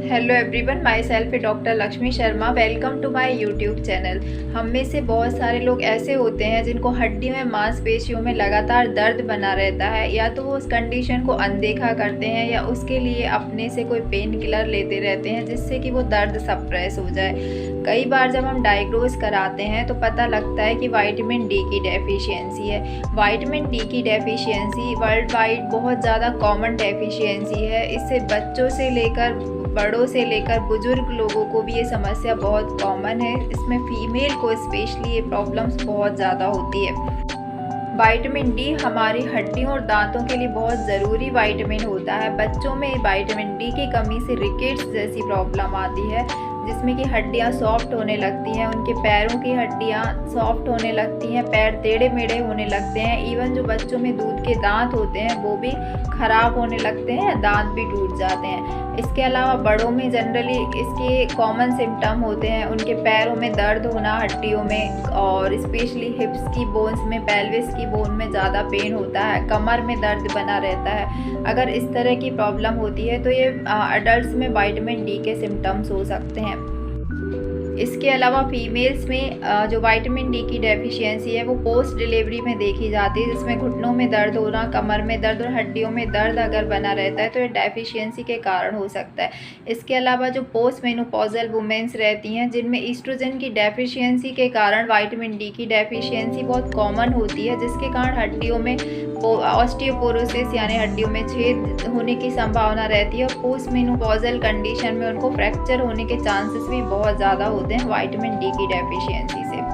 Hello everyone, myself doctor Lakshmi Sharma. Welcome to my YouTube channel. हम में से बहुत सारे लोग ऐसे होते हैं जिनको हड्डी में मांसपेशियों में लगातार दर्द बना रहता है। या तो वो उस कंडीशन को अनदेखा करते हैं या उसके लिए अपने से कोई पेन किलर लेते रहते हैं जिससे कि वो दर्द सप्रेस हो जाए। कई बार जब हम डायग्नोज कराते हैं तो पता लगता है कि विटामिन डी की डेफिशिएंसी है। विटामिन डी की डेफिशिएंसी वर्ल्ड वाइड बहुत ज़्यादा कॉमन डेफिशिएंसी है। इससे बच्चों से लेकर बड़ों से लेकर बुजुर्ग लोगों को भी ये समस्या बहुत कॉमन है। इसमें फीमेल को स्पेशली ये प्रॉब्लम्स बहुत ज़्यादा होती है। विटामिन डी हमारी हड्डियों और दांतों के लिए बहुत ज़रूरी विटामिन होता है। बच्चों में विटामिन डी की कमी से रिकेट्स जैसी प्रॉब्लम आती है जिसमें कि हड्डियां सॉफ्ट होने लगती हैं, उनके पैरों की हड्डियां सॉफ्ट होने लगती हैं, पैर टेढ़े मेढ़े होने लगते हैं। इवन जो बच्चों में दूध के दांत होते हैं वो भी ख़राब होने लगते हैं, दांत भी टूट जाते हैं। इसके अलावा बड़ों में जनरली इसके कॉमन सिम्टम होते हैं उनके पैरों में दर्द होना, हड्डियों में, और स्पेशली हिप्स की बोन्स में, पेल्विस की बोन में ज़्यादा पेन होता है, कमर में दर्द बना रहता है। अगर इस तरह की प्रॉब्लम होती है तो ये अडल्ट्स में विटामिन डी के सिम्टम्स हो सकते हैं। इसके अलावा फीमेल्स में जो विटामिन डी की डेफिशिएंसी है वो पोस्ट डिलीवरी में देखी जाती है, जिसमें घुटनों में दर्द होना, कमर में दर्द और हड्डियों में दर्द अगर बना रहता है तो ये डेफिशिएंसी के कारण हो सकता है। इसके अलावा जो पोस्ट मेनोपॉजल वुमेन्स रहती हैं जिनमें ईस्ट्रोजन की डेफिशिएंसी के कारण विटामिन डी की डेफिशिएंसी बहुत कॉमन होती है, जिसके कारण हड्डियों में ऑस्टियोपोरोसिस यानी हड्डियों में छेद होने की संभावना रहती है और पोस्ट मेनोपॉजल कंडीशन में उनको फ्रैक्चर होने के चांसेस भी बहुत ज़्यादा होते हैं विटामिन डी की डेफिशिएंसी से।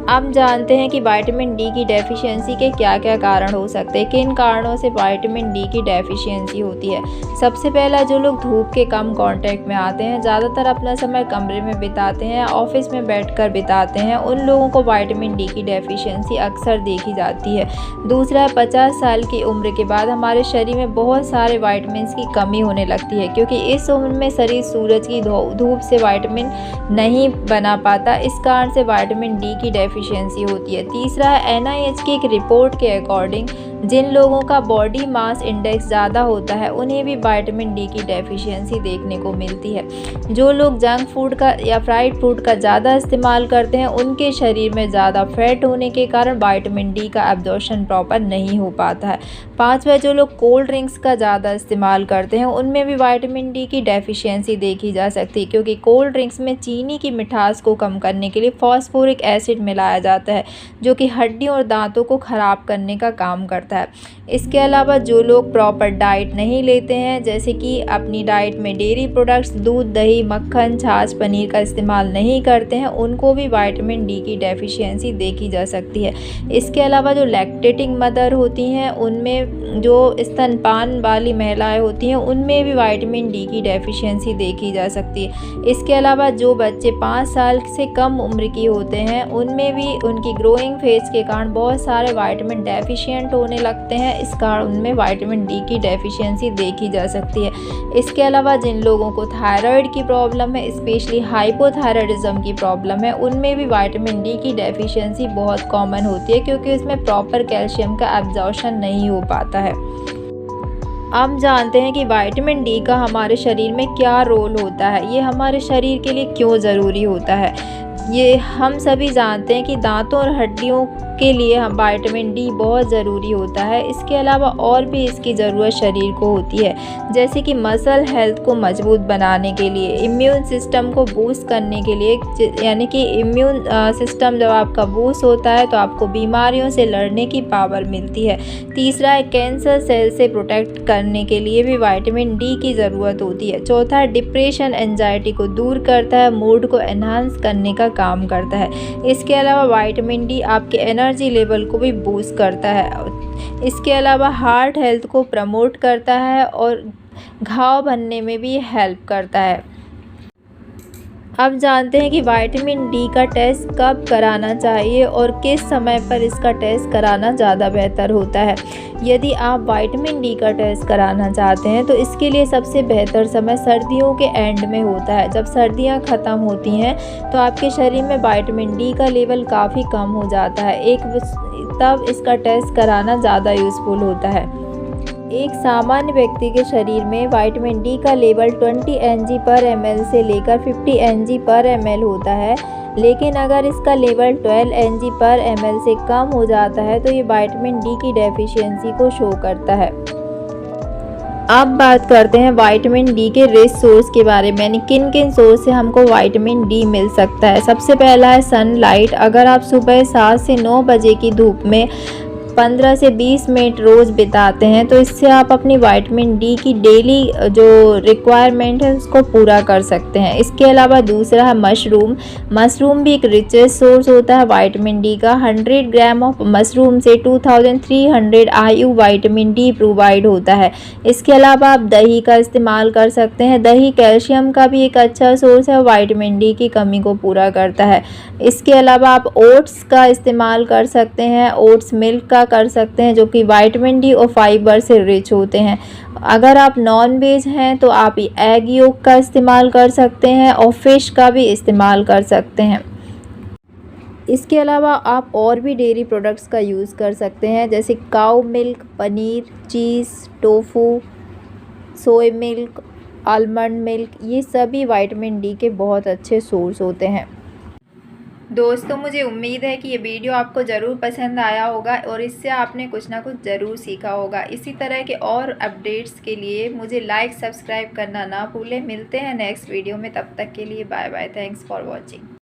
अब जानते हैं कि विटामिन डी की डेफिशिएंसी के क्या क्या कारण हो सकते हैं, किन कारणों से विटामिन डी की डेफिशिएंसी होती है। सबसे पहला, जो लोग धूप के कम कांटेक्ट में आते हैं, ज़्यादातर अपना समय कमरे में बिताते हैं, ऑफिस में बैठकर बिताते हैं, उन लोगों को विटामिन डी की डेफिशिएंसी अक्सर देखी जाती है। दूसरा, 50 साल की उम्र के बाद हमारे शरीर में बहुत सारे विटामिन्स की कमी होने लगती है क्योंकि इस उम्र में शरीर सूरज की धूप से विटामिन नहीं बना पाता। इस कारण से विटामिन डी की डेफिशिएंसी होती है। तीसरा है, NIH की एक रिपोर्ट के अकॉर्डिंग जिन लोगों का बॉडी मास इंडेक्स ज़्यादा होता है उन्हें भी विटामिन डी की डेफिशिएंसी देखने को मिलती है। जो लोग जंक फूड का या फ्राइड फूड का ज़्यादा इस्तेमाल करते हैं उनके शरीर में ज़्यादा फैट होने के कारण विटामिन डी का एब्जॉर्प्शन प्रॉपर नहीं हो पाता है। पाँचवा, जो लोग कोल्ड ड्रिंक्स का ज़्यादा इस्तेमाल करते हैं उनमें भी विटामिन डी की डेफिशिएंसी देखी जा सकती है क्योंकि कोल्ड ड्रिंक्स में चीनी की मिठास को कम करने के लिए फॉस्फोरिक एसिड मिलाया जाता है जो कि हड्डियों और दांतों को ख़राब करने का काम करता है। इसके अलावा जो लोग प्रॉपर डाइट नहीं लेते हैं, जैसे कि अपनी डाइट में डेयरी प्रोडक्ट्स, दूध, दही, मक्खन, छाछ, पनीर का इस्तेमाल नहीं करते हैं, उनको भी विटामिन डी की डेफिशिएंसी देखी जा सकती है। इसके अलावा जो लैक्टेटिंग मदर होती हैं उनमें, जो स्तनपान वाली महिलाएं होती हैं उनमें भी विटामिन डी की डेफिशिएंसी देखी जा सकती है। इसके अलावा जो बच्चे 5 साल से कम उम्र की होते हैं उनमें भी उनकी ग्रोइंग फेज के कारण बहुत सारे विटामिन डेफिशिएंट होने लगते हैं, इस कारण उनमें विटामिन डी की डेफिशिएंसी देखी जा सकती है। इसके अलावा जिन लोगों को थायराइड की प्रॉब्लम है, स्पेशली हाइपोथायराइडिज्म की प्रॉब्लम है, उनमें भी विटामिन डी की डेफिशिएंसी बहुत कॉमन होती है क्योंकि उसमें प्रॉपर कैल्शियम का एब्जॉर्प्शन नहीं हो पाता है। अब जानते हैं कि विटामिन डी का हमारे शरीर में क्या रोल होता है, ये हमारे शरीर के लिए क्यों ज़रूरी होता है। ये हम सभी जानते हैं कि दांतों और हड्डियों के लिए हम विटामिन डी बहुत ज़रूरी होता है। इसके अलावा और भी इसकी ज़रूरत शरीर को होती है, जैसे कि मसल हेल्थ को मजबूत बनाने के लिए, इम्यून सिस्टम को बूस्ट करने के लिए, यानी कि इम्यून सिस्टम जब आपका बूस्ट होता है तो आपको बीमारियों से लड़ने की पावर मिलती है। तीसरा है, कैंसर सेल से प्रोटेक्ट करने के लिए भी विटामिन डी की ज़रूरत होती है। चौथा, डिप्रेशन, एंजाइटी को दूर करता है, मूड को एनहांस करने का काम करता है। इसके अलावा विटामिन डी आपके एनर्जी लेवल को भी बूस्ट करता है। इसके अलावा हार्ट हेल्थ को प्रमोट करता है और घाव भरने में भी हेल्प करता है। अब जानते हैं कि विटामिन डी का टेस्ट कब कराना चाहिए और किस समय पर इसका टेस्ट कराना ज़्यादा बेहतर होता है। यदि आप विटामिन डी का टेस्ट कराना चाहते हैं तो इसके लिए सबसे बेहतर समय सर्दियों के एंड में होता है। जब सर्दियां ख़त्म होती हैं तो आपके शरीर में विटामिन डी का लेवल काफ़ी कम हो जाता है, तब इसका टेस्ट कराना ज़्यादा यूज़फुल होता है। एक सामान्य व्यक्ति के शरीर में विटामिन डी का लेवल 20 mg/ml से लेकर 50 mg/ml होता है, लेकिन अगर इसका लेवल 12 mg/ml से कम हो जाता है तो ये विटामिन डी की डेफिशिएंसी को शो करता है। अब बात करते हैं विटामिन डी के रिच सोर्स के बारे में, यानी किन किन सोर्स से हमको विटामिन डी मिल सकता है। सबसे पहला है सनलाइट। अगर आप सुबह 7 से 9 बजे की धूप में 15 से 20 मिनट रोज़ बिताते हैं तो इससे आप अपनी विटामिन डी की डेली जो रिक्वायरमेंट है उसको पूरा कर सकते हैं। इसके अलावा दूसरा है मशरूम। मशरूम भी एक रिचेस्ट सोर्स होता है विटामिन डी का। 100 ग्राम ऑफ मशरूम से 2300 IU विटामिन डी प्रोवाइड होता है। इसके अलावा आप दही का इस्तेमाल कर सकते हैं। दही कैल्शियम का भी एक अच्छा सोर्स है, विटामिन डी की कमी को पूरा करता है। इसके अलावा आप ओट्स का इस्तेमाल कर सकते हैं, ओट्स मिल्क का कर सकते हैं, जो कि विटामिन डी और फाइबर से रिच होते हैं। अगर आप नॉन वेज हैं तो आप एग योक का इस्तेमाल कर सकते हैं और फिश का भी इस्तेमाल कर सकते हैं। इसके अलावा आप और भी डेयरी प्रोडक्ट्स का यूज़ कर सकते हैं, जैसे cow milk, paneer, cheese, tofu, soya milk, almond milk. ये सभी विटामिन डी के बहुत अच्छे सोर्स होते हैं। दोस्तों, मुझे उम्मीद है कि ये वीडियो आपको ज़रूर पसंद आया होगा और इससे आपने कुछ ना कुछ ज़रूर सीखा होगा। इसी तरह के और अपडेट्स के लिए मुझे लाइक सब्सक्राइब करना ना भूलें। मिलते हैं नेक्स्ट वीडियो में, तब तक के लिए bye bye. Thanks for watching.